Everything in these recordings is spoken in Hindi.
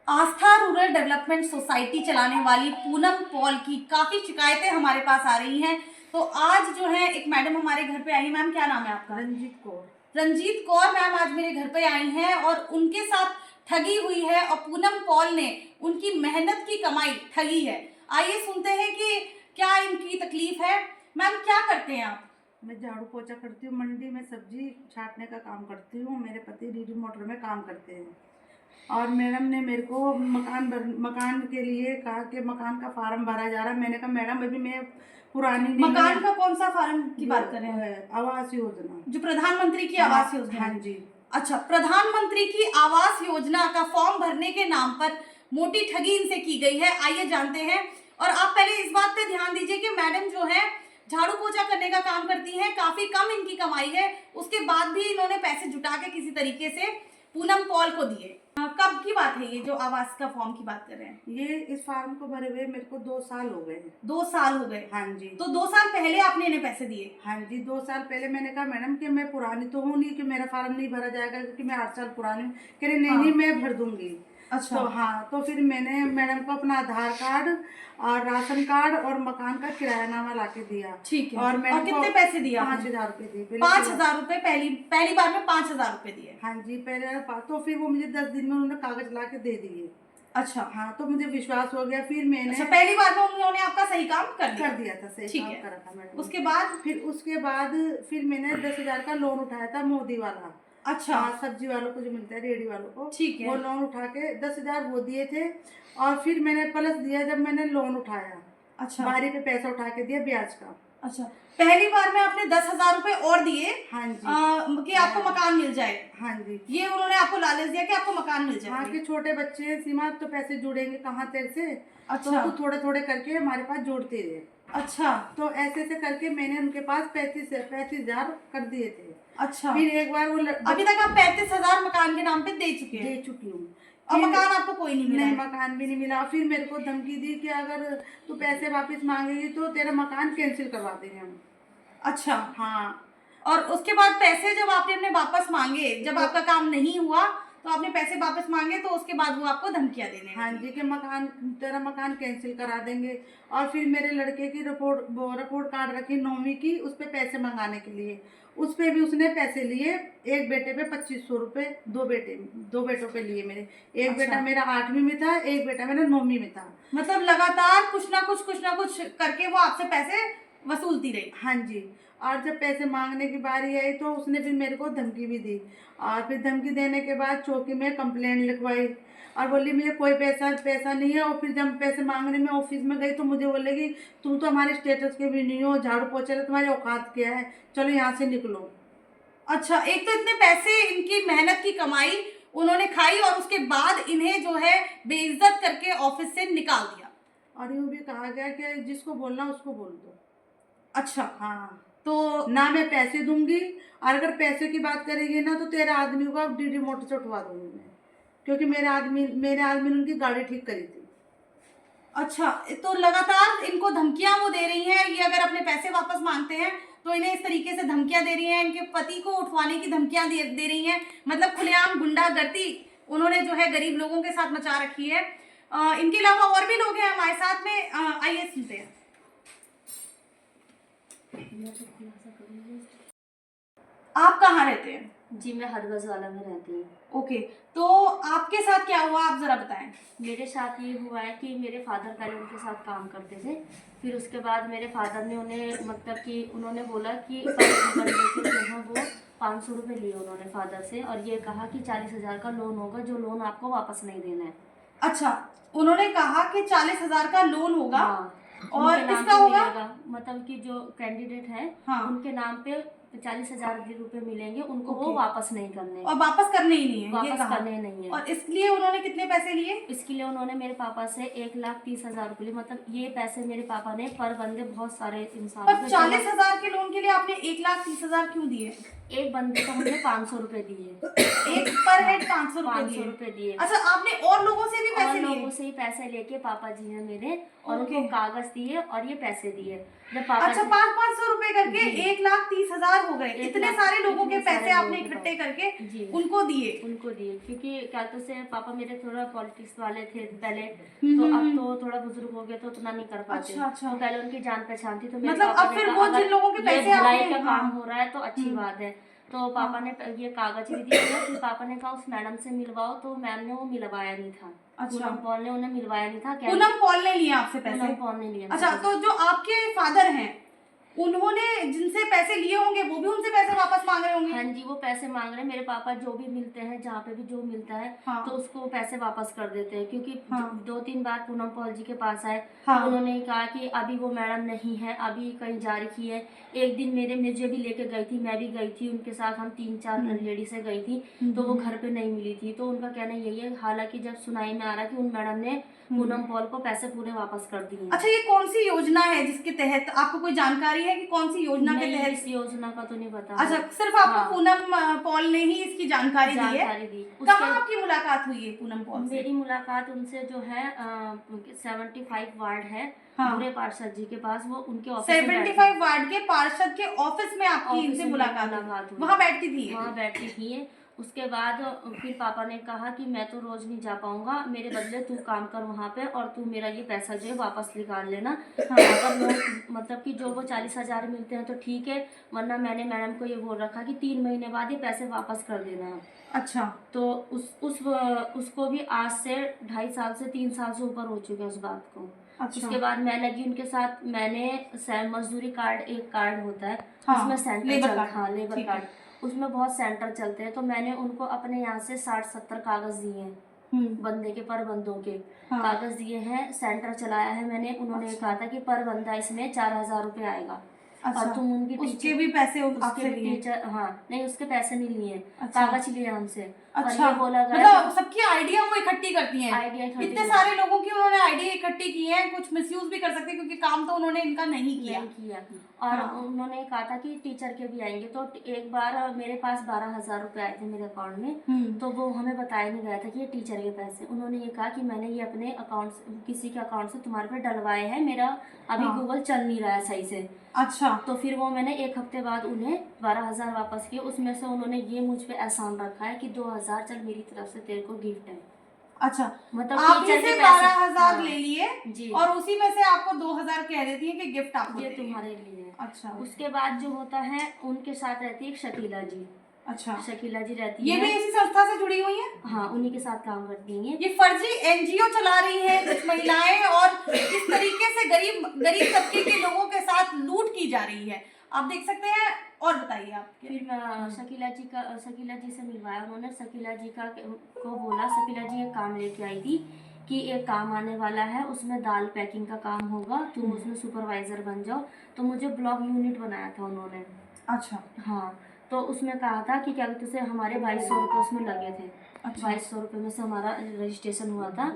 आस्था रूरल डेवलपमेंट सोसाइटी चलाने वाली पूनम पॉल की काफी शिकायतें हमारे पास आ रही हैं। तो आज जो है एक मैडम हमारे घर पे आई। मैम क्या नाम है आपका? रंजीत कौर। रंजीत कौर मैम आज मेरे घर पे आई हैं और उनके साथ ठगी हुई है और पूनम पॉल ने उनकी मेहनत की कमाई ठगी है। आइए सुनते हैं कि क्या इनकी तकलीफ है। मैम क्या करते हैं आप? मैं झाड़ू पोछा करती हूँ, मंडी में सब्जी छाटने का काम करती हूँ। मेरे पति डीडी मोटर में काम करते हैं और मैडम ने मेरे को मकान के लिए कहा कि मकान का फार्म भरा जा रहा है। मैंने कहा मैडम अभी मैं पुरानी नहीं। मकान का कौन सा फार्म की बात कर रहे हैं? आवास योजना, जो प्रधानमंत्री की आवास योजना। हाँ जी। अच्छा, प्रधानमंत्री की आवास योजना का फॉर्म भरने के नाम पर मोटी ठगी इनसे की गई है। आइए जानते हैं। और आप पहले इस बात पे ध्यान दीजिए कि मैडम जो है झाड़ू पोछा करने का काम करती हैं, काफी कम इनकी कमाई है। उसके बाद भी इन्होंने पैसे जुटा के किसी तरीके से पूनम पॉल को दिए। कब की बात है ये जो आवास का फॉर्म की बात कर रहे हैं? ये इस फार्म को भरे हुए मेरे को 2 साल हो गए। 2 साल हो गए? हाँ जी। तो 2 साल पहले आपने इन्हें पैसे दिए? हाँ जी, 2 साल पहले मैंने कहा मैडम कि मैं पुरानी तो हूँ नहीं कि मेरा फार्म नहीं भरा जाएगा क्योंकि मैं 8 साल पुरानी हूँ। कह रहे नहीं हाँ। नहीं मैं भर दूंगी। अच्छा। तो हाँ, तो फिर मैंने मैडम को अपना आधार कार्ड और राशन कार्ड और मकान का किरायानामा ला के दिया। ठीक है। और मैंने कितने पैसे दिए? 5,000 रुपये दिए। 5,000 रुपए पहली बार में 5,000 रुपए दिए? हाँ जी, पहले तो फिर वो मुझे 10 दिन में उन्होंने कागज ला के दे दिए। अच्छा। हाँ, तो मुझे विश्वास हो गया। फिर मैंने पहली बार में उन्होंने आपका सही काम कर दिया था। सही काम करा था मैडम। उसके बाद फिर मैंने 10,000 का लोन उठाया था, मोदी वाला। अच्छा। सब्जी वालों को जो मिलता है, रेडी वालों को। ठीक है। वो लोन उठा के 10,000 वो दिए थे और फिर मैंने प्लस दिया जब मैंने लोन उठाया। अच्छा। बारी पे पैसा उठा के दिया ब्याज का। अच्छा, पहली बार में आपने 10,000 रुपए और दिए? हाँ जी। कि आपको मकान मिल जाए? हाँ जी। ये उन्होंने आपको लालच दिया कि आपको मकान मिल जाए? हाँ, कि छोटे बच्चे हैं सीमा, तो पैसे जुड़ेंगे कहाँ तेरे से। अच्छा। तो थोड़े थोड़े करके हमारे पास जोड़ते रहे। अच्छा। तो ऐसे करके मैंने उनके पास 35,000 कर दिए थे। अच्छा। फिर एक बार वो अभी तक आप 35,000 मकान के नाम पे दे चुकी हूँ और मकान आपको कोई नहीं मिला? नहीं, मकान भी नहीं मिला। फिर मेरे को धमकी दी कि अगर तू पैसे वापस मांगेगी तो तेरा मकान कैंसिल करवा देंगे हम। अच्छा। हाँ। और उसके बाद पैसे जब आपने अपने वापस मांगे, जब आपका काम नहीं हुआ तो आपने पैसे वापस मांगे, तो उसके बाद वो आपको धमकियां देने? हाँ जी, कि तेरा मकान कैंसिल करा देंगे। और फिर मेरे लड़के की रिपोर्ट कार्ड रखी 9वीं की, उस पर पैसे मंगाने के लिए। उस पर भी उसने पैसे लिए। एक बेटे पे 2,500 रुपये, दो बेटों पे लिए मेरे। एक अच्छा। बेटा मेरा 8वीं में था, एक बेटा मेरा 9वीं में था। मतलब लगातार कुछ ना कुछ करके वो आपसे पैसे वसूलती रही? हाँ जी। और जब पैसे मांगने की बारी आई तो उसने फिर मेरे को धमकी भी दी। और फिर धमकी देने के बाद चौकी में कंप्लेंट लिखवाई और बोली मुझे कोई पैसा नहीं है। और फिर जब पैसे मांगने में ऑफिस में गई तो मुझे बोलेगी तुम तो हमारे स्टेटस के भी नहीं हो, झाड़ू पोछा रहे, तुम्हारी औकात क्या है, चलो यहाँ से निकलो। अच्छा, एक तो इतने पैसे इनकी मेहनत की कमाई उन्होंने खाई और उसके बाद इन्हें जो है बेइज्जत करके ऑफिस से निकाल दिया। और यूँ भी कहा गया कि जिसको बोलना उसको बोल दो। अच्छा। हाँ, तो ना मैं पैसे दूंगी और अगर पैसे की बात करेगी ना तो तेरे आदमी को डीडी मोटर से उठवा दूंगी मैं, क्योंकि मेरे आदमी ने उनकी गाड़ी ठीक करी थी। अच्छा, तो लगातार इनको धमकियां वो दे रही हैं। ये अगर अपने पैसे वापस मांगते हैं तो इन्हें इस तरीके से धमकियां दे रही हैं, इनके पति को उठवाने की धमकियां दे रही हैं। मतलब खुलेआम गुंडागर्दी उन्होंने जो है गरीब लोगों के साथ मचा रखी है। इनके अलावा और भी लोग हैं हमारे साथ में। आइए सुनते हैं। आप कहाँ रहते हैं? जी, मैं हरगजवाला में रहती हूँ। ओके, तो आपके साथ क्या हुआ आप जरा बताएं। मेरे साथ ये हुआ है कि मेरे फादर पहले उनके साथ काम करते थे। फिर उसके बाद मेरे फादर ने उन्हें मतलब कि उन्होंने बोला कि बंदे के जो हैं वो 500 रुपये लिए उन्होंने फादर से और ये कहा कि 40,000 का लोन होगा, जो लोन आपको वापस नहीं देना है। अच्छा, उन्होंने कहा कि 40,000 का लोन होगा। हाँ, और उनके नाम इसका पे होगा मिलेगा, मतलब कि जो कैंडिडेट है हाँ। उनके नाम पे 40,000 रुपये मिलेंगे उनको। ओके। वो वापस नहीं करने, और वापस करने ही नहीं है, ये वापस कहा। करने नहीं है। और इसलिए उन्होंने कितने पैसे लिए? इसके लिए उन्होंने मेरे पापा से 1,30,000 रुपये लिए। मतलब ये पैसे मेरे पापा ने पर बंदे बहुत सारे इंसान पर 40,000 के लोन के लिए आपने 1,30,000 क्यों दिए? एक बंदे को हमने 500 रुपए दिए, एक पर हेड 500 रुपए 500 दिए। रुपए दिए। अच्छा, आपने और लोगों से भी और पैसे लिए? लोगों से ही पैसे लेके पापा जी हैं मेरे, और ओके। उनको कागज दिए और ये पैसे दिए। जब पापा अच्छा, जी 500 रुपए करके जी। 1,30,000 हो गए। एक इतने लाख- सारे लोगों के इतने सारे पैसे आपने लोगों के इकट्ठे पास। करके जी। उनको दिए। उनको दिए, क्योंकि क्या तो से पापा मेरे थोड़ा पॉलिटिक्स वाले थे पहले, हम्म, तो अब हम्म, तो थोड़ा बुजुर्ग हो गए तो उतना नहीं कर पाते। अच्छा, अच्छा। तो पहले उनकी जान पहचान थी, तो मेरे मतलब पापा अब ने फिर कहा, वो अगर जिन लोगों के ये पैसे भलाई आपने, का हाँ, काम हो रहा है तो अच्छी बात है। तो पापा ने ये कागज भी दिया था। फिर पापा ने कहा उस मैडम से मिलवाओ, तो मैम ने वो मिलवाया नहीं था। अच्छा। पूनम पॉल ने उन्हें मिलवाया नहीं था। पूनम पॉल ने लिए आपसे पैसे? पूनम पॉल ने लिया। अच्छा, तो जो आपके फादर हैं, उन्होंने जिनसे पैसे लिए होंगे वो भी उनसे पैसे वापस मांग रहे होंगे? हाँ जी, वो पैसे मांग रहे हैं। मेरे पापा जो भी मिलते हैं, जहाँ पे भी जो मिलता है, हाँ। तो उसको पैसे वापस कर देते हैं। क्योंकि हाँ। 2-3 बार पूनम पॉल जी के पास आए, हाँ। तो उन्होंने कहा कि अभी वो मैडम नहीं है, अभी कहीं जा रखी है। एक दिन मुझे भी लेके गई थी, मैं भी गई थी उनके साथ, हम 3-4 लेडी से गई थी, तो वो घर पे नहीं मिली थी। तो उनका कहना यही है, हालांकि जब सुनाई में आ रहा कि उन मैडम ने पूनम पॉल को पैसे पूरे वापस कर दिए। अच्छा, ये कौन सी योजना है जिसके तहत, आपको कोई जानकारी है कि कौन सी योजना के नहीं, तहत? इस योजना का तो नहीं पता। अच्छा, सिर्फ आपको हाँ। पूनम पॉल ने ही इसकी जानकारी दी है? जानकारी दी। कहाँ आपकी मुलाकात हुई है पूनम पॉल से? मेरी मुलाकात उनसे जो है 75 वार्ड है, हाँ। बुरे पार्षद जी के पास, वो उनके ऑफिस में 75 वार्ड के पार्षद के ऑफिस में आपकी ऑफिस इनसे में मुलाकात मुलाकात हुई? हुई। वहाँ बैठती थी ये? वहाँ बैठती थी ये। उसके बाद फिर पापा ने कहा कि मैं तो रोज नहीं जा पाऊंगा, मेरे बदले तू काम कर वहाँ पे, और तू मेरा ये पैसा जो है वापस निकाल लेना। हाँ। अगर मतलब कि जो वो 40,000 मिलते हैं तो ठीक है, वरना मैंने मैडम को ये बोल रखा कि 3 महीने बाद ये पैसे वापस कर देना। अच्छा। तो उसको भी आज से 2.5 साल से 3 साल से ऊपर हो चुके हैं उस बात को। अच्छा। उसके बाद मैं लगी उनके साथ। मैंने मजदूरी कार्ड, एक कार्ड होता है, हाँ, उसमें सेंटर लेबर कार्ड। हाँ, लेबर ठीक है। कार्ड, उसमें बहुत सेंटर चलते हैं। तो मैंने उनको अपने यहाँ से 60-70 कागज दिए हैं, बंदे के, पर बंदों के हाँ। कागज दिए हैं, सेंटर चलाया है मैंने। उन्होंने अच्छा। कहा था कि पर बंदा इसमें 4,000 रुपये आएगा। अच्छा, और तुम उनकी उसके भी पैसे उसके आपसे भी लिए? टीचर, हाँ, नहीं, उसके पैसे नहीं लिए, अच्छा। कागज लिए हमसे। अच्छा, और ये बोला गया मतलब सबकी आइडिया वो इकट्ठी करती हैं? आइडिया इकट्ठी इतने करती सारे लोगों की उन्होंने आइडिया इकट्ठी की है। कुछ मिसयूज भी कर सकते हैं क्योंकि काम तो उन्होंने इनका नहीं किया। नहीं किया। और हाँ। उन्होंने कहा था कि टीचर के भी आएंगे। तो एक बार मेरे पास 12,000 रुपये आए थे मेरे अकाउंट में, तो वो हमें बताया नहीं गया था कि ये टीचर के पैसे। उन्होंने ये कहा कि मैंने ये अपने अकाउंट से, किसी के अकाउंट से तुम्हारे पे डलवाए हैं, मेरा अभी हाँ। गूगल चल नहीं रहा है सही से। अच्छा। तो फिर वो मैंने 1 हफ्ते बाद उन्हें 12,000 वापस किए। उसमें से उन्होंने ये मुझ पे एहसान रखा है कि 2,000 चल मेरी तरफ से तेरे को गिफ्ट है। अच्छा, मतलब आपने टीचर के से पैसे, 12,000 हाँ, ले लिए जी, और उसी में से आपको 2,000 कह देती है कि गिफ्ट आपको ये दे रही है। तुम्हारे लिए है। अच्छा। उसके बाद जो होता है, उनके साथ रहती है एक शकीला जी। अच्छा, शकीला जी रहती ये है, भी इसी संस्था से जुड़ी हुई है? हाँ, उन्हीं के साथ काम करती हैं। ये फर्जी एनजीओ चला रही हैं कुछ महिलाएं, और इस तरीके से गरीब तबके के लोगों के साथ लूट की जा रही है, आप देख सकते हैं। और बताइए आप। फिर शकीला जी से मिलवाया उन्होंने। शकीला जी को बोला, शकीला जी एक काम लेके आई थी कि एक काम आने वाला है, उसमें दाल पैकिंग का काम होगा, तुम उसमें सुपरवाइजर बन जाओ। तो मुझे ब्लॉक यूनिट बनाया था उन्होंने। अच्छा। हाँ, तो उसमें कहा था कि क्या कहते हैं, हमारे 2,200 रुपये उसमें लगे थे। अच्छा। 2,200 रुपये में से हमारा रजिस्ट्रेशन हुआ था।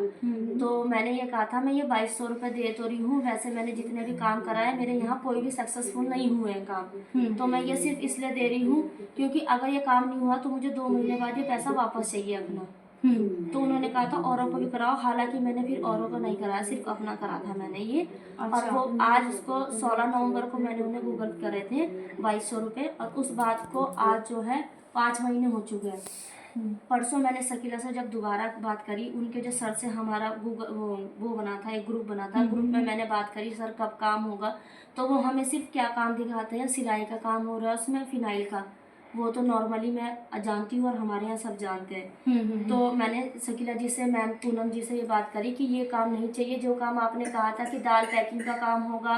तो मैंने ये कहा था, मैं ये 2,200 रुपये दे तो रही हूँ, वैसे मैंने जितने भी काम कराए मेरे यहाँ कोई भी सक्सेसफुल नहीं हुए हैं काम। तो मैं ये सिर्फ इसलिए दे रही हूँ क्योंकि अगर ये काम नहीं हुआ तो मुझे 2 महीने बाद ये पैसा वापस चाहिए अपना। तो उन्होंने कहा था औरों को भी कराओ। हालांकि मैंने फिर औरों को नहीं कराया, सिर्फ अपना करा था मैंने ये। और वो आज उसको 16 नवंबर को मैंने उन्हें गूगल करे थे 2,200 रुपये, और उस बात को आज जो है 5 महीने हो चुके हैं। परसों मैंने शकीला से जब दोबारा बात करी, उनके जो सर से हमारा गूगल वो बना था, एक ग्रुप बना था, ग्रुप में मैंने बात करी, सर कब काम होगा। तो वो हमें सिर्फ क्या काम दिखाते हैं, सिलाई का काम हो रहा है उसमें, फिनाइल का, वो तो नॉर्मली मैं जानती हूँ और हमारे यहाँ सब जानते हैं। तो मैंने शकीला जी से, मैम पूनम जी से ये बात करी कि ये काम नहीं चाहिए, जो काम आपने कहा था कि दाल पैकिंग का काम होगा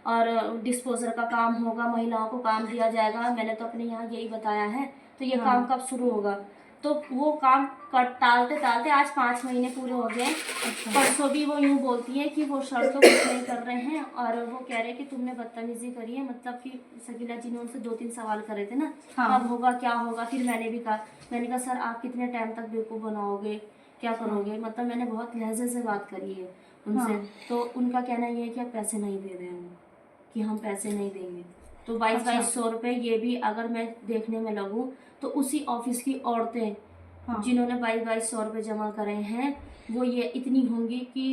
और डिस्पोजर का काम होगा, महिलाओं को काम दिया जाएगा, मैंने तो अपने यहाँ यही बताया है, तो ये काम कब शुरू होगा। तो वो काम टालते टालते आज 5 महीने पूरे हो गए। परसों भी वो यूँ बोलती है कि वो सर तो कुछ नहीं कर रहे हैं, और वो कह रहे हैं कि तुमने बदतमीजी करी है। मतलब कि शकीला जी ने उनसे 2-3 सवाल करे थे ना, अब होगा क्या होगा। फिर मैंने भी कहा, मैंने कहा सर आप कितने टाइम तक बेवकूफ़ बनाओगे, क्या करोगे। मतलब मैंने बहुत लहजे से बात करी है उनसे। तो उनका कहना ये है कि आप पैसे नहीं दे रहे हैं, कि हम पैसे नहीं देंगे। तो 2200 अच्छा। रुपए ये भी अगर मैं देखने में लगूं तो उसी ऑफिस की औरतें हाँ। जिन्होंने 2200 रुपए जमा करे हैं वो ये इतनी होंगी कि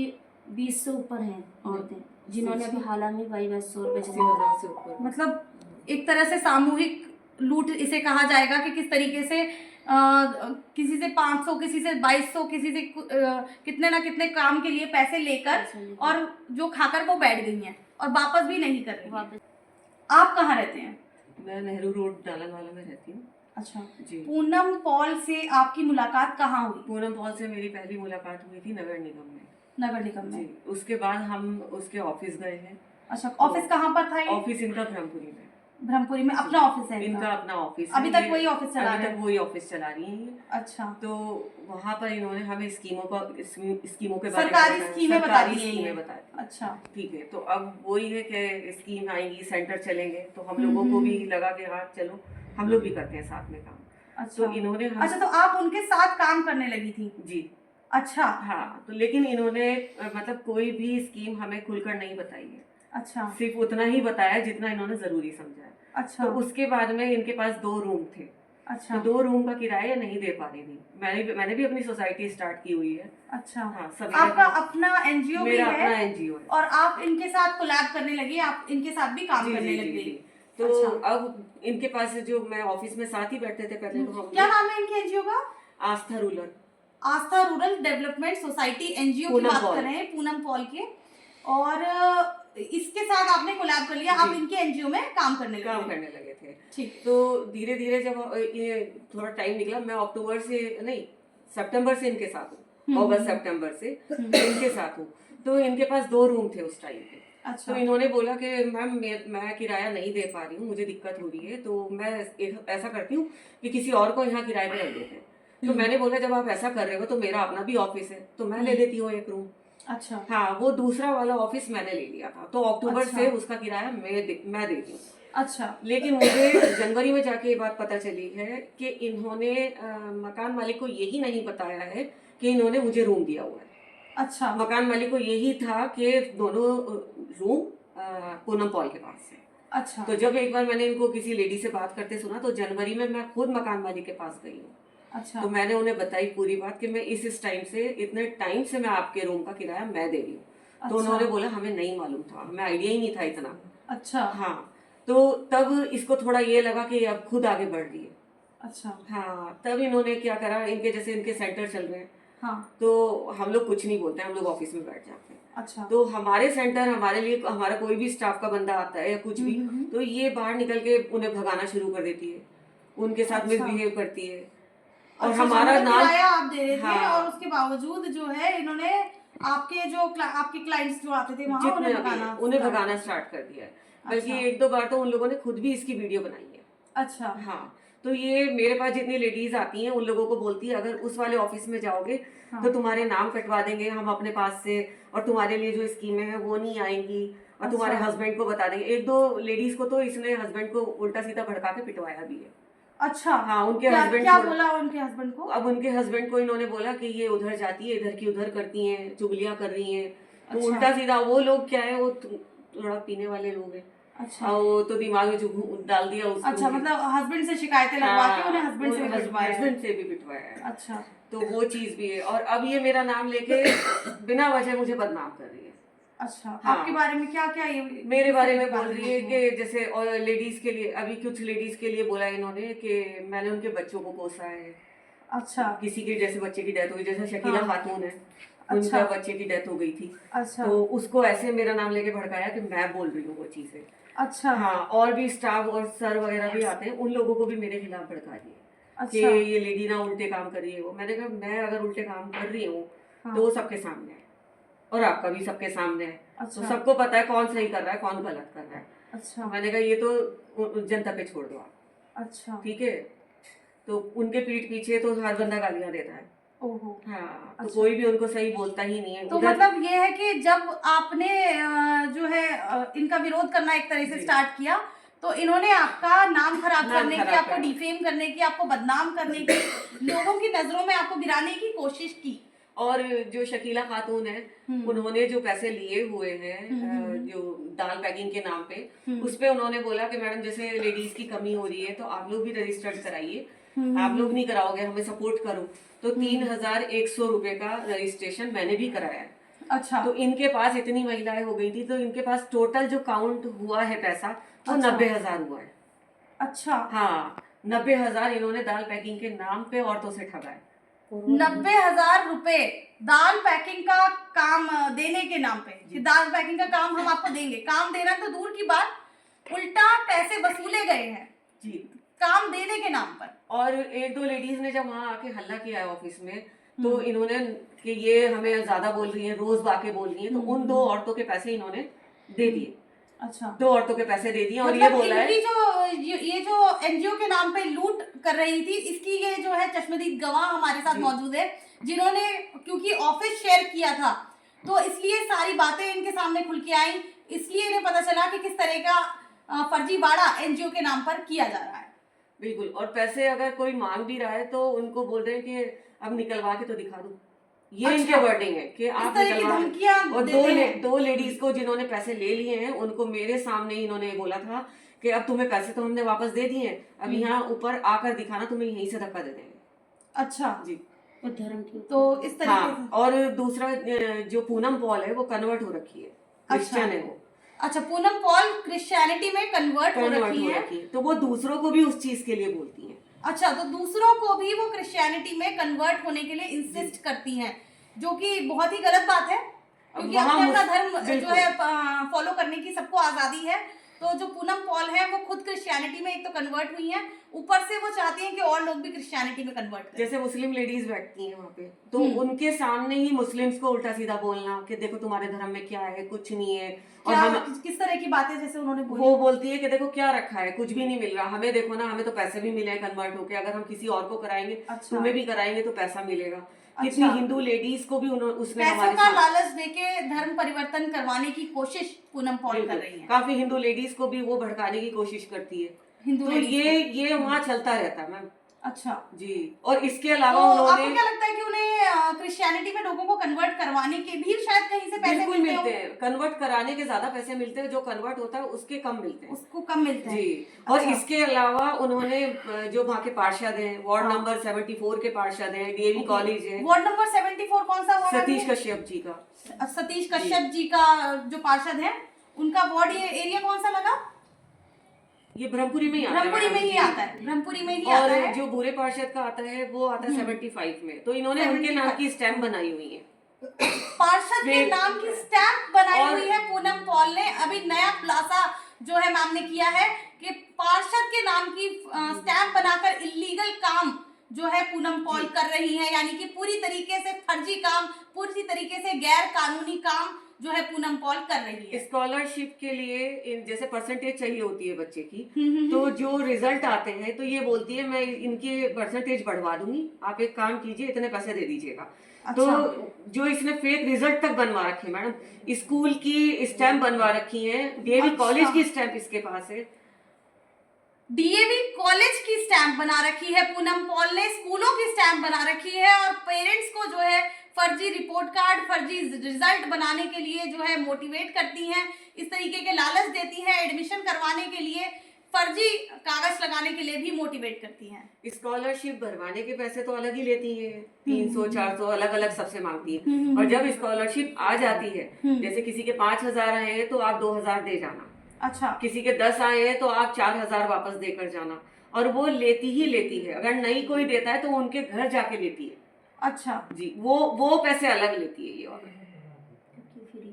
20 से ऊपर हैं औरतें जिन्होंने अभी हाल में 2200 रुपए जमा 80,000 से ऊपर। मतलब एक तरह से सामूहिक लूट इसे कहा जाएगा कि किस तरीके से किसी से 500, किसी से 2200, किसी से कितने ना कितने काम के लिए पैसे लेकर और जो खाकर वो बैठ गई हैं और वापस भी नहीं कर रही हैं। वापस आप कहाँ रहते हैं? मैं नेहरू रोड नालंदवाला में रहती हूँ अच्छा। जी। पूनम पॉल से आपकी मुलाकात कहाँ हुई? पूनम पॉल से मेरी पहली मुलाकात हुई थी नगर निगम में। नगर निगम में। जी, उसके बाद हम उसके ऑफिस गए हैं। अच्छा, ऑफिस कहाँ पर था ये? ऑफिस इनका ब्रह्मपुरी में। ब्रह्मपुरी में अपना ऑफिस है इनका अपना ऑफिस है। अभी तक वही ऑफिस चला अभी रहे तक हैं? वही ऑफिस चला रही हैं ये। अच्छा। तो वहाँ पर इन्होंने हमें स्कीमों के बारे में सरकारी बताया। स्कीमें सरकारी बताती हैं स्कीमें ये। बताई। अच्छा। ठीक है, तो अब वही है कि स्कीम आएंगी, सेंटर चलेंगे, तो हम लोगों को भी लगा कि हाँ चलो हम लोग भी करते हैं साथ में काम। अच्छा। तो इन्होंने अच्छा, तो आप उनके साथ काम करने लगी थी? जी। अच्छा। हाँ, तो लेकिन इन्होंने मतलब कोई भी स्कीम हमें खुलकर नहीं बताई है। अच्छा। सिर्फ उतना ही बताया जितना इन्होंने जरूरी समझा है। अच्छा। तो उसके बाद में इनके पास 2 रूम थे। अच्छा। तो 2 रूम का किराया नहीं दे पा रही थी। मैंने भी अपनी सोसाइटी स्टार्ट की हुई है। अच्छा। हाँ, सभी आपका अपना एनजीओ भी मेरा है? अपना एनजीओ है। और आप इनके साथ कोलैब करने लगी, आप इनके साथ भी काम जी, करने जी, लग जी, गई? जी। तो अच्छा। अब इनके पास जो मैं ऑफिस में साथ ही बैठते थे पहले, तो हम क्या नाम है इनके एनजीओ का? आस्था रूरल। आस्था रूरल डेवलपमेंट सोसाइटी एनजीओ की पूनम बात पॉल। कर रहे हैं, पूनम पॉल के। और इसके साथ आपने कोलैब कर लिया, आप जी। इनके एनजीओ में काम करने लगे थे। ठीक। तो धीरे धीरे जब ये थोड़ा टाइम निकला, मैं अक्टूबर से नहीं, सितंबर से इनके साथ हूँ। अगस्त सितंबर से इनके साथ हूँ। तो इनके पास 2 रूम थे उस टाइम पे। अच्छा। तो इन्होंने बोला कि मैम मैं किराया नहीं दे पा रही हूँ, मुझे दिक्कत हो रही है, तो मैं ऐसा करती हूँ कि किसी और को यहाँ किराए पे रख देते हैं। तो मैंने बोला जब आप ऐसा कर रहे हो तो मेरा अपना भी ऑफिस है, तो मैं ले लेती हूँ 1 रूम। अच्छा। हाँ, वो दूसरा वाला ऑफिस मैंने ले लिया था, तो अक्टूबर अच्छा। से उसका किराया मैं देती हूँ। अच्छा। लेकिन मुझे जनवरी में जाके ये बात पता चली है कि इन्होंने मकान मालिक को यही नहीं बताया है कि इन्होंने मुझे रूम दिया हुआ है। अच्छा। मकान मालिक को यही था कि दोनों रूम पूनम पॉल के पास है। अच्छा। तो जब एक बार मैंने इनको किसी लेडी से बात करते सुना, तो जनवरी में मैं खुद मकान मालिक के पास गई हूँ। अच्छा। तो मैंने उन्हें बताई पूरी बात कि मैं इस टाइम से इतने टाइम से मैं आपके रूम का किराया मैं दे रही हूँ। तो अच्छा। उन्होंने बोला हमें नहीं मालूम था, हमें आइडिया ही नहीं था इतना। अच्छा। हाँ, तो तब इसको थोड़ा ये लगा कि अब खुद आगे बढ़ रही है। अच्छा। हाँ, तब इन्होंने क्या करा, इनके जैसे इनके सेंटर चल रहे हैं। हाँ। तो हम लोग कुछ नहीं बोलते, हम लोग ऑफिस में बैठ जाते हैं। अच्छा। तो हमारे सेंटर, हमारे लिए हमारा कोई भी स्टाफ का बंदा आता है या कुछ भी, तो ये बाहर निकल के उन्हें भगाना शुरू कर देती है, उनके साथ मिसबिहेव करती है। और अच्छा, हमारा मतलब नाम किराया आप दे रहे थे। हाँ। और उसके बावजूद जो है इन्होंने आपके आपके क्लाइंट्स जो आते थे वहाँ जितने उन्हें start भगाना किया। स्टार्ट कर दिया है। बल्कि अच्छा। 1-2 बार तो उन लोगों ने खुद भी इसकी वीडियो बनाई है। अच्छा। हाँ, तो ये मेरे पास जितनी लेडीज आती हैं उन लोगों को बोलती है अगर उस वाले ऑफिस में जाओगे हाँ। तो तुम्हारे नाम कटवा देंगे हम अपने पास से, और तुम्हारे लिए जो स्कीमें हैं वो नहीं आएंगी, और अच्छा। तुम्हारे हस्बैंड को बता देंगे। 1-2 लेडीज को तो इसने हस्बैंड को उल्टा सीधा भड़का के पिटवाया भी है। अच्छा। हाँ, उनके हस्बैंड क्या बोला उनके हस्बैंड को? अब उनके हस्बैंड को इन्होंने बोला कि ये उधर जाती है, इधर की उधर करती हैं, चुगलियां कर रही हैं। तो अच्छा। उल्टा सीधा वो लोग क्या है, वो थोड़ा पीने वाले लोग हैं। अच्छा। और वो तो दिमाग में जो डाल दिया उसको। अच्छा, मतलब हस्बैंड से शिकायतें लगवा के उन्हें हस्बैंड से भी पिटवाया है। हस्बैंड से भी पिटवाया है। अच्छा। तो वो चीज भी है। और अब ये मेरा नाम लेके बिना वजह मुझे बदनाम कर रही है। अच्छा। हाँ। आपके बारे में क्या क्या ये मेरे बारे में बोल रही है कि जैसे, और लेडीज के लिए, अभी कुछ लेडीज के लिए बोला इन्होंने कि मैंने उनके बच्चों को पोसा है। अच्छा। किसी की जैसे बच्चे की डेथ हो गई, जैसे शकीला खातून है, उनका अच्छा। बच्चे की डेथ हो गई थी। अच्छा। तो उसको ऐसे मेरा नाम लेके भड़काया कि मैं बोल रही हूँ वो चीजें। अच्छा। हाँ, और भी स्टाफ और सर वगैरह भी आते हैं, उन लोगों को भी मेरे खिलाफ भड़का दिए कि अच्छा। ये लेडी ना उल्टे काम कर रही है। वो मैंने कहा मैं अगर उल्टे काम कर रही हूँ हाँ। तो वो सबके सामने है, और आपका भी सबके सामने है। अच्छा। तो सबको पता है कौन सही कर रहा है कौन गलत कर रहा है। अच्छा। मैंने कहा ये तो जनता पे छोड़ दो आप, अच्छा। ठीक है। तो उनके पीठ पीछे तो हर बंदा गालियां देता है। ओहो। हाँ, तो अच्छा। कोई भी उनको सही बोलता ही नहीं है। तो मतलब ये है कि जब आपने जो है इनका विरोध करना एक तरह से जी। स्टार्ट किया, तो इन्होंने आपका नाम खराब नाम करने की, खराब आपको करना। डिफेम करने की, आपको बदनाम करने की, लोगों की नजरों में आपको गिराने की कोशिश की। और जो शकीला खातून है उन्होंने जो पैसे लिए हुए हैं जो दाल पैकिंग के नाम पे, उस पे उन्होंने बोला कि मैडम जैसे लेडीज की कमी हो रही है तो आप लोग भी रजिस्टर्ड कराइए, आप लोग नहीं कराओगे हमें सपोर्ट करो। तो 3100 रुपए का रजिस्ट्रेशन मैंने भी कराया है। अच्छा। तो इनके पास इतनी महिलाएं हो गई थी तो इनके पास टोटल जो काउंट हुआ है पैसा वो 90,000 हुआ है। अच्छा। हाँ, 90,000 इन्होंने दाल पैकिंग के नाम पे औरतों से ठगा है। 90,000 रुपए दाल पैकिंग का काम देने के नाम पे, कि दाल पैकिंग का काम हम आपको देंगे, काम देना तो दूर की बात, उल्टा पैसे वसूले गए हैं जी, काम देने के नाम पर। और एक दो लेडीज ने जब वहां आके हल्ला किया है ऑफिस में तो इन्होंने कि ये हमें ज्यादा बोल रही है, रोज बाके बोल रही है, तो उन दो औरतों के पैसे इन्होंने दे दिए। अच्छा। 2 औरतों के पैसे दे दिए और मतलब ये बोला है ये जो एनजीओ के नाम पे लूट कर रही थी, इसकी ये जो है चश्मदीद गवाह हमारे साथ मौजूद है, जिन्होंने क्योंकि ऑफिस शेयर किया था तो इसलिए सारी बातें इनके सामने खुल के आई, इसलिए इन्हें पता चला कि किस तरह का फर्जीवाड़ा एनजीओ के नाम पर किया जा रहा है। बिल्कुल, और पैसे अगर कोई मांग भी रहा है तो उनको बोल रहे हैं कि अब निकलवा के तो दिखा दो, ये अच्छा। इनके वर्डिंग है कि आप तरह की निकलवा। धमकियां और देते हैं। दो लेडीज को जिन्होंने पैसे ले लिए हैं उनको मेरे सामने इन्होंने बोला था कि अब तुम्हें पैसे तो हमने वापस दे दिए हैं, अब यहाँ ऊपर आकर दिखाना, तुम्हें यहीं से धक्का दे देंगे। अच्छा जी, और धर्म की तो इस तरीके हाँ। और दूसरा जो पूनम पॉल है वो कन्वर्ट हो रखी है, क्रिश्चियन है वो। अच्छा, पूनम पॉल क्रिश्चियनिटी में कन्वर्ट हो रखी है, तो वो दूसरों को भी उस चीज के लिए बोलती है। अच्छा, तो दूसरों को भी वो क्रिश्चियनिटी में कन्वर्ट होने के लिए इंसिस्ट करती हैं, जो कि बहुत ही गलत बात है, क्योंकि अपने अपना धर्म जो है फॉलो करने की सबको आजादी है। तो जो पूनम पॉल है वो खुद क्रिश्चियनिटी में एक तो कन्वर्ट हुई हैं, ऊपर से वो चाहती हैं कि और लोग भी क्रिश्चियनिटी में कन्वर्ट करें। जैसे मुस्लिम लेडीज बैठती हैं वहाँ पे तो उनके सामने ही मुस्लिम्स को उल्टा सीधा बोलना कि देखो तुम्हारे धर्म में क्या है, कुछ नहीं है। और हम किस तरह की बातें जैसे उन्होंने बोली? वो बोलती है कि देखो क्या रखा है, कुछ भी नहीं मिल रहा हमें, देखो ना हमें तो पैसे भी मिले कन्वर्ट होके, अगर हम किसी और को कराएंगे अच्छा। तुम्हें भी कराएंगे तो पैसा मिलेगा। अच्छा। कितनी हिंदू लेडीज को भी उसने पैसों हमारे का साथ लालच देके धर्म परिवर्तन करवाने की कोशिश पूनम पॉल कर रही है। काफी हिंदू लेडीज को भी वो भड़काने की कोशिश करती है। हिंदू तो ये वहाँ चलता रहता है मैम। अच्छा जी, और इसके अलावा तो उन्होंने आपको क्या लगता है कि उन्हें क्रिश्चियनिटी में लोगों को कन्वर्ट करवाने के भी शायद कहीं से पैसे बिल्कुल मिलते मिलते हैं, कन्वर्ट कराने के ज्यादा पैसे मिलते हैं, जो कन्वर्ट होता है उसके कम मिलते हैं, उसको कम मिलते हैं। जी। और अच्छा। इसके अलावा उन्होंने जो वहाँ के पार्षद हैं, वार्ड नंबर 74 के पार्षद हैं, डीएवी कॉलेज है, वार्ड नंबर 74 कौन सा वार्ड? सतीश कश्यप जी का। सतीश कश्यप जी का जो पार्षद है, उनका वार्ड ये एरिया कौन सा लगा? ये ब्रह्मपुरी में ही आता है। ब्रह्मपुरी में ही आता है, ब्रह्मपुरी में ही और आता है। जो बुरे पार्षद का आता है वो आता है 75 में। तो इन्होंने उनके नाम की स्टैम्प बनाई हुई है। पार्षद के नाम की स्टैम्प बनाई और- हुई है पूनम पॉल ने। अभी नया खुलासा जो है मैम ने किया है कि पार्षद के नाम की स्टैम्प बनाकर इलीगल काम जो है पूनम पॉल कर रही है, यानी कि पूरी तरीके से फर्जी काम, पूरी तरीके से गैर कानूनी काम जो है पूनम पॉल कर रही है। स्कॉलरशिप के लिए जैसे परसेंटेज चाहिए होती है बच्चे की, तो जो रिजल्ट आते हैं तो ये बोलती है मैं इनके परसेंटेज बढ़वा दूंगी, आप एक काम कीजिए इतने पैसे दे दीजिएगा। तो जो इसने फेक रिजल्ट तक बनवा रखे मैडम, स्कूल की स्टैम्प बनवा रखी है, डीएवी कॉलेज की स्टैम्प इसके पास है, डीएवी कॉलेज की स्टैंप बना रखी है पूनम पॉल ने, स्कूलों की स्टैंप बना रखी है, और पेरेंट्स को जो है फर्जी रिपोर्ट कार्ड, फर्जी रिजल्ट बनाने के लिए जो है मोटिवेट करती हैं, इस तरीके के लालच देती हैं, एडमिशन करवाने के लिए फर्जी कागज लगाने के लिए भी मोटिवेट करती हैं। स्कॉलरशिप भरवाने के पैसे तो अलग ही लेती है, 300 400 अलग अलग सबसे मांगती है। और जब स्कॉलरशिप आ जाती है, जैसे किसी के 5,000 आए हैं तो आप 2,000 दे जाना, अच्छा, किसी के 10 आए हैं तो आप 4,000 वापस देकर जाना, और वो लेती ही लेती है। अगर नहीं कोई देता है तो उनके घर जाके लेती है। अच्छा जी, वो पैसे अलग लेती है ये औरत।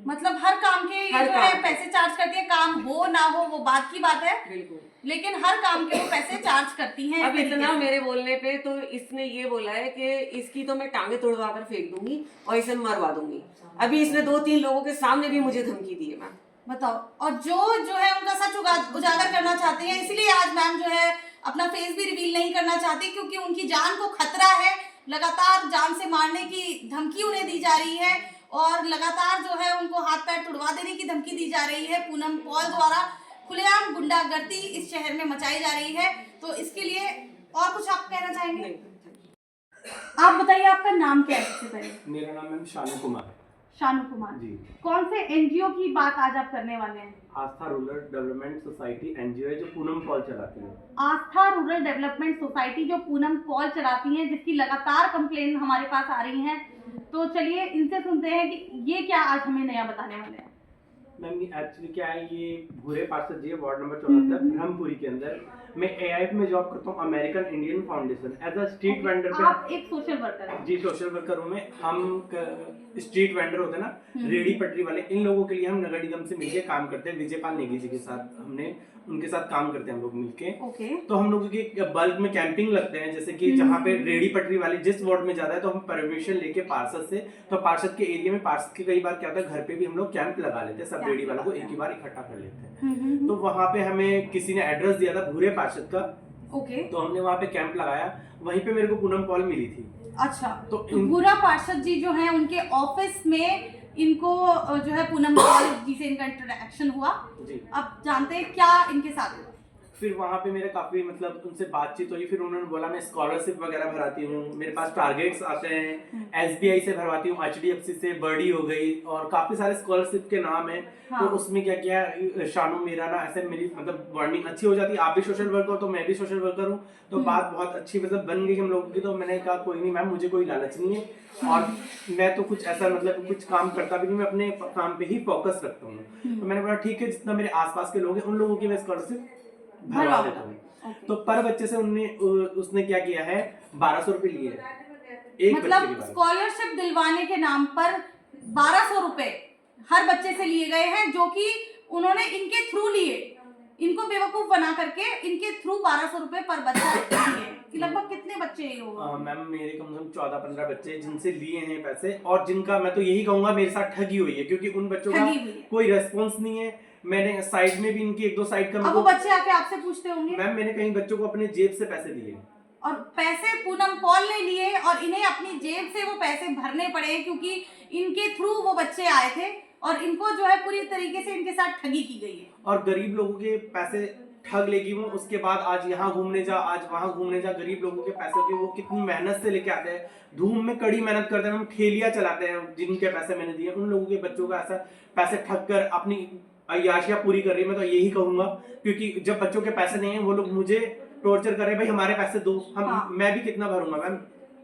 मतलब हर काम के हर जो काम है के। पैसे चार्ज करती है, काम हो ना हो वो बात की बात है, बिल्कुल। लेकिन हर काम के वो पैसे चार्ज करती हैं। अब इतना मेरे बोलने पे तो इसने ये बोला है कि इसकी तो मैं टांगे तोड़वा कर फेंक दूंगी और इसे मरवा दूंगी। अभी इसने 2-3 लोगों के सामने भी मुझे धमकी दी है मैम। बताओ, और जो है उनका सच उजागर करना चाहते हैं, इसलिए आज मैम जो है अपना फेस भी रिवील नहीं करना चाहती, क्योंकि उनकी जान को खतरा है, लगातार जान से मारने की धमकी उन्हें दी जा रही है, और लगातार जो है उनको हाथ पैर तुड़वा देने की धमकी दी जा रही है। पूनम पॉल द्वारा खुलेआम गुंडागर्दी इस शहर में मचाई जा रही है। तो इसके लिए और कुछ आप कहना चाहेंगे? नहीं। आप बताइए आपका नाम क्या है सबसे पहले? मेरा नाम मैम शानू कुमार है। शानू कुमार जी। कौन से एनजीओ की बात आज आप करने वाले हैं? आस्था रूरल डेवलपमेंट सोसाइटी एनजीओ है जो पूनम पॉल चलाती है। आस्था रूरल डेवलपमेंट सोसाइटी जो पूनम पॉल चलाती है, जिसकी लगातार कंप्लेन हमारे पास आ रही हैं, तो चलिए इनसे सुनते हैं कि ये क्या आज हमें नया बताने वाले हैं। मैम एक्चुअली क्या है, ये भूरे पार्षद जी वार्ड नंबर 74 ब्रह्मपुरी के अंदर मैं एआईएफ में जॉब करता हूँ, American Indian foundation as a street vendor पे। आप एक सोशल वर्कर हैं? जी सोशल वर्कर हूँ मैं। हम स्ट्रीट वेंडर होते हैं ना, रेडी पटरी वाले, इन लोगों के लिए हम नगर निगम से मिलके काम करते हैं। विजयपाल नेगी जी के साथ हमने उनके साथ काम करते हैं हम लोग मिलके। ओके। तो हम लोगों के बल्क में कैंपिंग लगते हैं, जैसे कि जहाँ पे रेडी पटरी वाली जिस वार्ड में ज्यादा है तो हम परमिशन लेके पार्षद से, तो पार्षद के एरिया में पार्षद के कई बार क्या होता है घर पे भी हम लोग कैंप लगा लेते हैं, सब रेडी वालों को एक ही बार इकट्ठा कर लेते हैं। तो वहाँ पे हमें किसी ने एड्रेस दिया था भूरे पार्षद का। ओके। तो हमने वहाँ पे कैंप लगाया, वहीं पे मेरे को पूनम पॉल मिली थी। अच्छा, तो तो भूरा पार्षद जी जो है उनके ऑफिस में इनको जो है पूनम पॉल जी से इनका इंटरेक्शन हुआ जी। अब जानते हैं क्या इनके साथ हुआ। फिर वहाँ पे मेरे काफी मतलब उनसे बातचीत हुई। फिर उन्होंने बोला मैं स्कॉलरशिप वगैरह भराती हूँ, मेरे पास टारगेट्स आते हैं, एसबीआई से भरवाती हूँ, एचडीएफसी से, बर्डी हो गई, और काफी सारे स्कॉलरशिप के नाम है। हाँ। तो उसमें क्या किया शानू, मेरा ना ऐसे मेरी मतलब बॉन्डिंग अच्छी हो जाती है, आप भी सोशल वर्कर हो तो मैं भी सोशल वर्कर हूँ, तो बात बहुत अच्छी मतलब बन गई हम लोगों की। तो मैंने कहा कोई नहीं मैम, मुझे कोई लालच नहीं है और मैं तो कुछ ऐसा मतलब कुछ काम करता भी नहीं, मैं अपने काम पे ही फोकस रखता हूँ। तो मैंने बोला ठीक है, जितना मेरे आसपास के लोग हैं उन लोगों की मैं स्कॉलरशिप भरवा देता हूँ। तो पर बच्चे से उसने क्या किया है, 1200 रुपए लिए एक मतलब बच्चे स्कॉलरशिप दिलवाने के नाम पर 1200 रुपए हर बच्चे से लिए गए हैं, जो कि उन्होंने इनके थ्रू लिए, इनको बेवकूफ बना करके इनके थ्रू 1200 रुपए पर बच्चा लिए। कि लगभग कितने बच्चे ये होगा? मैम मेरे कम से कम 14-15 बच्चे जिनसे लिए हैं पैसे, और जिनका मैं तो यही कहूंगा मेरे साथ ठगी हुई है, क्योंकि उन बच्चों का कोई रेस्पॉन्स नहीं है। मैंने साइड में भी इनकी 1-2 साइड का, अब वो बच्चे आके आपसे पूछते होंगे? मैम मैंने कई बच्चों को अपने जेब से पैसे दिए, और पैसे पूनम पॉल ने लिए और इन्हें अपनी जेब से वो पैसे भरने पड़े, क्योंकि इनके थ्रू वो बच्चे आए थे और इनको जो है पूरी तरीके से इनके साथ ठगी की गई है। और गरीब लोगों के पैसे ठग लेगी वो, उसके बाद आज यहाँ घूमने जा, आज वहाँ घूमने जा। गरीब लोगों के पैसे के वो कितनी मेहनत से लेके आते हैं, धूम में कड़ी मेहनत करते हैं, हम ठेलियाँ चलाते हैं, जिनके पैसे मैंने दिए उन लोगों के बच्चों का ऐसा पैसे ठग कर अपनी अय्याशियाँ पूरी कर रही है। मैं तो यही कहूंगा, क्योंकि जब बच्चों के पैसे नहीं है वो लोग मुझे टॉर्चर कर रहे हैं, भाई हमारे पैसे दो, हम हाँ। मैं भी कितना भरूंगा मैम,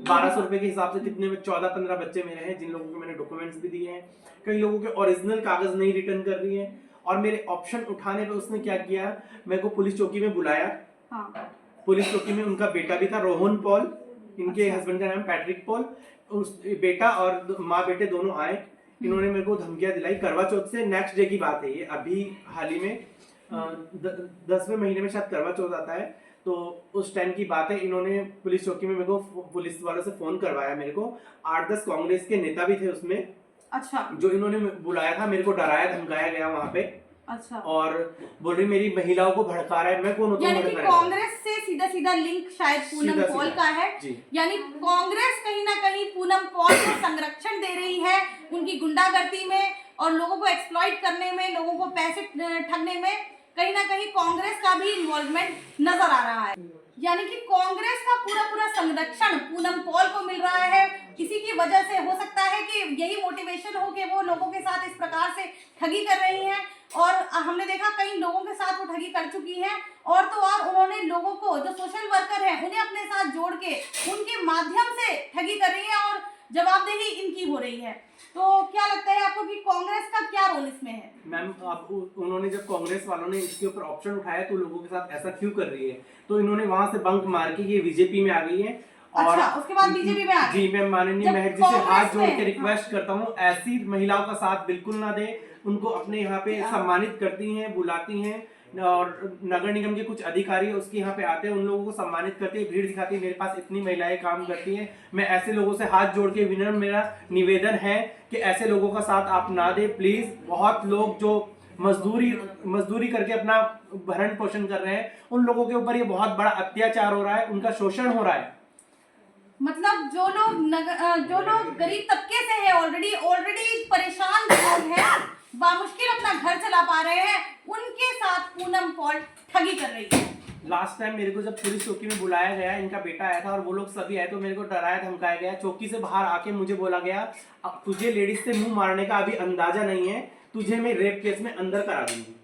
1200 रुपए के हिसाब से कितने में 14-15 बच्चे मेरे हैं, जिन लोगों को मैंने डॉक्यूमेंट्स भी दिए हैं। कई लोगों के ओरिजिनल कागज नहीं रिटर्न कर रही है, और मेरे ऑप्शन उठाने पे उसने क्या किया, मेरे को पुलिस चौकी में बुलाया। हाँ। पुलिस चौकी में उनका बेटा भी था, रोहन पॉल, इनके हस्बैंड का नाम पैट्रिक पॉल। उस बेटा और माँ बेटे दोनों आए, इन्होंने मेरे को धमकियां दिलाई। करवा चौथ से नेक्स्ट डे की बात है ये, अभी हाल ही में 10वें महीने में शायद करवा चौथ आता है, तो उस टाइम की बात है। इन्होंने पुलिस चौकी में मेरे को पुलिस वालों से फोन करवाया, मेरे को 8-10 कांग्रेस के नेता भी थे उसमें। अच्छा। जो इन्होंने बुलाया था, मेरे को डराया धमकाया गया वहाँ पे। अच्छा। और बोल रही मेरी महिलाओं को भड़का रहा है। मैं कौन होता हूँ? यानी कि कांग्रेस से सीधा सीधा लिंक शायद पूनम पॉल का है। यानी कांग्रेस कहीं ना कहीं पूनम पॉल को संरक्षण दे रही है उनकी गुंडागर्दी में और लोगों को एक्सप्लॉइट करने में, लोगों को पैसे ठगने में कहीं ना कहीं कांग्रेस का भी इन्वॉल्वमेंट नजर आ रहा है। यानी कि कांग्रेस का पूरा संरक्षण पूनम पॉल को मिल रहा है। इसी की वजह से हो सकता है कि यही मोटिवेशन हो कि वो लोगों के साथ इस प्रकार से ठगी कर रही हैं, और हमने देखा कई लोगों के साथ वो ठगी कर चुकी है। और तो और उन्होंने लोगों को, जो सोशल वर्कर हैं, उन्हें अपने साथ जोड़ के उनके माध्यम से ठगी कर रही है और जवाबदेही इनकी हो रही है। तो क्या लगता है आपको कि कांग्रेस का क्या रोल इसमें है? मैम आप उन्होंने जब कांग्रेस वालों ने इसके ऊपर ऑप्शन उठाया तो लोगों के साथ ऐसा क्यों कर रही है, तो इन्होंने वहां से बंक मार के ये बीजेपी में आ गई है। और अच्छा, उसके बाद बीजेपी में आ गई। जी, मैं माननीय मेहर जी से हाथ जोड़ के रिक्वेस्ट करता हूँ, ऐसी महिलाओं का साथ बिल्कुल ना दे। उनको अपने यहाँ पे सम्मानित करती हैं, बुलाती हैं, और नगर निगम के कुछ अधिकारी उसके यहाँ पे आते हैं, उन लोगों को सम्मानित करते हैं, भीड़ दिखाती है। मेरे पास इतनी महिलाएं काम करती हैं, मैं ऐसे लोगों से हाथ जोड़ के विनम्र मेरा निवेदन है कि ऐसे लोगों का साथ आप ना दे प्लीज। बहुत लोग जो मजदूरी करके अपना भरण पोषण कर रहे हैं, उन लोगों के ऊपर ये बहुत बड़ा अत्याचार हो रहा है, उनका शोषण हो रहा है। मतलब जो लोग गरीब तबके से है, ऑलरेडी परेशान लोग हैं, बामुश्किल अपना घर चला पा रहे हैं, उनके साथ पूनम पॉल ठगी कर रही है। लास्ट टाइम मेरे को जब पुलिस चौकी में बुलाया गया, इनका बेटा आया था और वो लोग सभी आए, तो मेरे को डराया धमकाया गया। चौकी से बाहर आके मुझे बोला गया, अब तुझे लेडीज से मुंह मारने का अभी अंदाजा नहीं है, तुझे मैं रेप केस में अंदर करा दूंगी।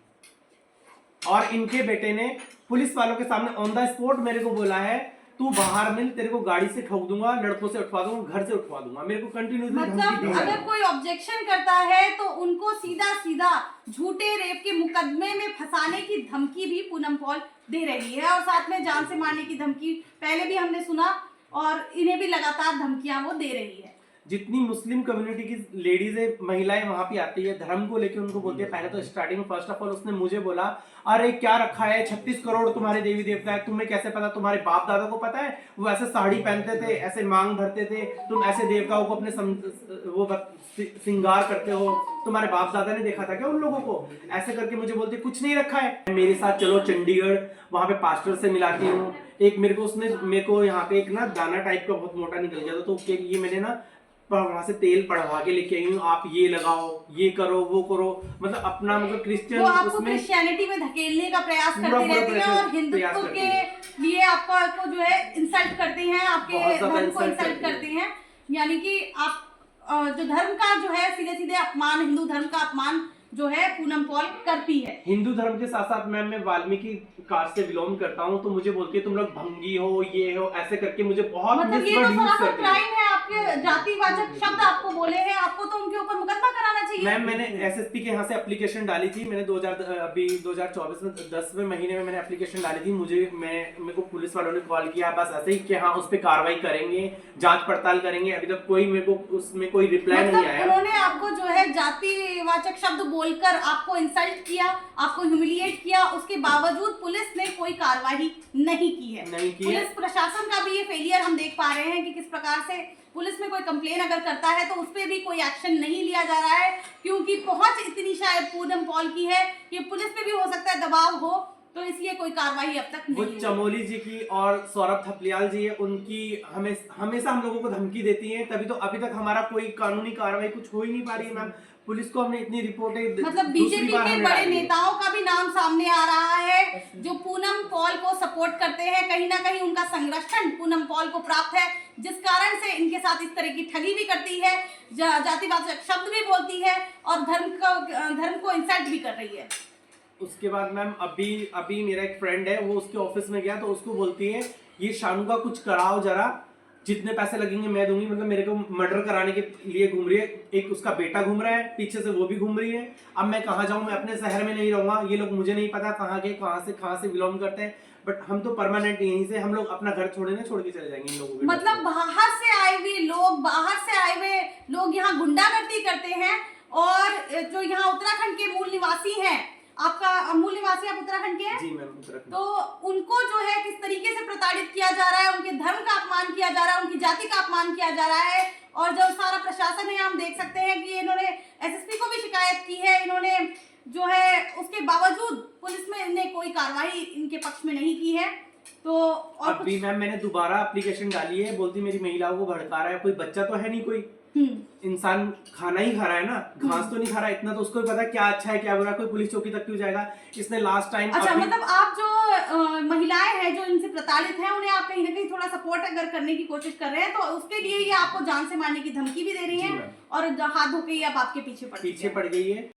और इनके बेटे ने पुलिस वालों के सामने ऑन द स्पॉट मेरे को बोला है, तू बाहर मिल, तेरे को गाड़ी से ठोक दूंगा, लड़कों से उठवा दूंगा, घर से उठवा दूंगा। मेरे को कंटिन्यूसली मतलब अगर कोई ऑब्जेक्शन करता है तो उनको सीधा सीधा झूठे रेप के मुकदमे में फंसाने की धमकी भी पूनम पॉल दे रही है, और साथ में जान से मारने की धमकी पहले भी हमने सुना, और इन्हें भी लगातार धमकियां वो दे रही है। जितनी मुस्लिम कम्युनिटी की लेडीज है, महिलाएं वहां पे आती है, धर्म को लेके उनको बोलती है। पहले तो स्टार्टिंग फर्स्ट ऑफ ऑल उसने मुझे बोला, अरे क्या रखा है, 36 करोड़ तुम्हारे देवी देवता है, तुम्हें कैसे पता, तुम्हारे बाप दादा को पता है, वो ऐसे साड़ी पहनते थे, ऐसे मांग भरते थे, तुम ऐसे देवताओं को अपने श्रृंगार करते हो, तुम्हारे बाप दादा ने देखा था क्या उन लोगों को? ऐसे करके मुझे बोलते कुछ नहीं रखा है। मेरे साथ चलो चंडीगढ़, वहां पे पास्टर से मिलाती हूँ। एक मेरे को यहाँ पे एक ना दाना टाइप का बहुत मोटा निकल गया था, तो उसके लिए मैंने ना वहां से तेल पड़वा के लेके आई हूँ, आप ये लगाओ, ये करो, वो करो, मतलब अपना मतलब क्रिश्चियन, वो आपको क्रिश्चियनिटी में धकेलने का प्रयास करती रहती है, और हिंदुत्व के लिए आपको जो है इंसल्ट करते हैं, आपके धर्म को इंसल्ट करते हैं। यानी कि आप जो धर्म का जो है सीधे सीधे अपमान, हिंदू धर्म का अपमान जो है पूनम पॉल करती है। हिंदू धर्म के साथ साथ मैं वाल्मीकि कास्ट से बिलोंग करता हूँ, तो मुझे बोलती है तुम लोग भंगी हो, ये हो, ऐसे करके मुझे बहुत मतलब ये तो सरासर क्राइम है, आपके जातिवाचक शब्द आपको बोले हैं, आपको तो उनके ऊपर मुकदमा कराना चाहिए। मैम मैंने एसएसपी के यहाँ से एप्लीकेशन डाली थी, मैंने 2024 में 10वें महीने में मैंने एप्लीकेशन डाली थी। मेरे को पुलिस वालों ने कॉल किया बस ऐसे ही कि हाँ उस पर कार्रवाई करेंगे, जांच पड़ताल करेंगे। अभी तक कोई मेरे को उसमें कोई रिप्लाई नहीं आया। उन्होंने आपको जो है जातिवाचक शब्द बोलकर आपको इंसल्ट किया, आपको ह्यूमिलिएट किया, उसके बावजूद पुलिस ने कोई कार्रवाई नहीं की है। पुलिस प्रशासन का भी ये फेलियर हम देख पा रहे हैं कि किस प्रकार से पुलिस में कोई कंप्लेन अगर करता है तो उस पर भी कोई एक्शन नहीं लिया जा रहा है, क्योंकि पहुंच इतनी शायद पूनम पॉल की है कि पुलिस पे भी हो सकता है दबाव हो, तो इसलिए कोई कार्रवाई अब तक नहीं। वो चमोली जी की और सौरभ थपलियाल जी है, उनकी हमेशा हम लोगों को धमकी देती हैं, तभी तो अभी तक हमारा कोई कानूनी कार्रवाई कुछ हो ही नहीं पा रही है। मैम पुलिस को हमने इतनी रिपोर्टें, मतलब बीजेपी के बड़े नेताओं का भी नाम सामने आ रहा है जो पूनम पॉल को सपोर्ट करते हैं। कहीं ना कहीं उनका संरक्षण पूनम पॉल को प्राप्त है, जिस कारण से इनके साथ इस तरह की ठगी भी करती है, जातिवाचक शब्द भी बोलती है, और धर्म को इंसल्ट भी कर रही है। उसके बाद मैम अभी मेरा एक फ्रेंड है, वो उसके ऑफिस में गया तो उसको बोलती है ये शानू का कुछ कराओ जरा, जितने पैसे लगेंगे मैं दूंगी। मतलब मेरे को मर्डर कराने के लिए घूम रही है। एक उसका बेटा घूम रहा है पीछे से, वो भी घूम रही है। अब मैं कहाँ जाऊँ, मैं अपने शहर में नहीं रहूंगा। ये लोग मुझे नहीं पता कहाँ से बिलोंग करते हैं, बट हम तो परमानेंट यहीं से, हम लोग अपना घर छोड़ के चले जाएंगे इन लोगों के। मतलब बाहर से आए हुए लोग यहाँ गुंडागर्दी करते हैं, और जो यहाँ उत्तराखंड के मूल निवासी हैं, आपका मूल निवासी आप उत्तराखंड के हैं? जी मैम उत्तराखंड। तो उनको जो है किस तरीके से प्रताड़ित किया जा रहा है, उनके धर्म का अपमान किया जा रहा है, उनकी जाति का अपमान किया जा रहा है, और जो सारा प्रशासन है हम देख सकते हैं कि इन्होंने एसएसपी को भी शिकायत की है, इन्होंने जो है उसके बावजूद पुलिस में ने कोई कार्रवाई इनके पक्ष में नहीं की है। तो और अभी मैम मैंने दोबारा एप्लीकेशन डाली है, बोलती मेरी महिलाओं को भड़का रहा है। कोई बच्चा तो है नहीं, कोई इंसान खाना ही खा रहा है ना, घास तो नहीं खा रहा है, इतना तो उसको भी पता है क्या अच्छा है क्या बुरा। कोई पुलिस चौकी तक क्यों जाएगा? इसने लास्ट टाइम अच्छा मतलब आप जो महिलाएं हैं जो इनसे प्रताड़ित हैं, उन्हें आप कहीं ना कहीं थोड़ा सपोर्ट अगर करने की कोशिश कर रहे हैं, तो उसके लिए ये आपको जान से मारने की धमकी भी दे रही हैं, और हाथ धो के ही अब आपके पीछे पड़ गई है।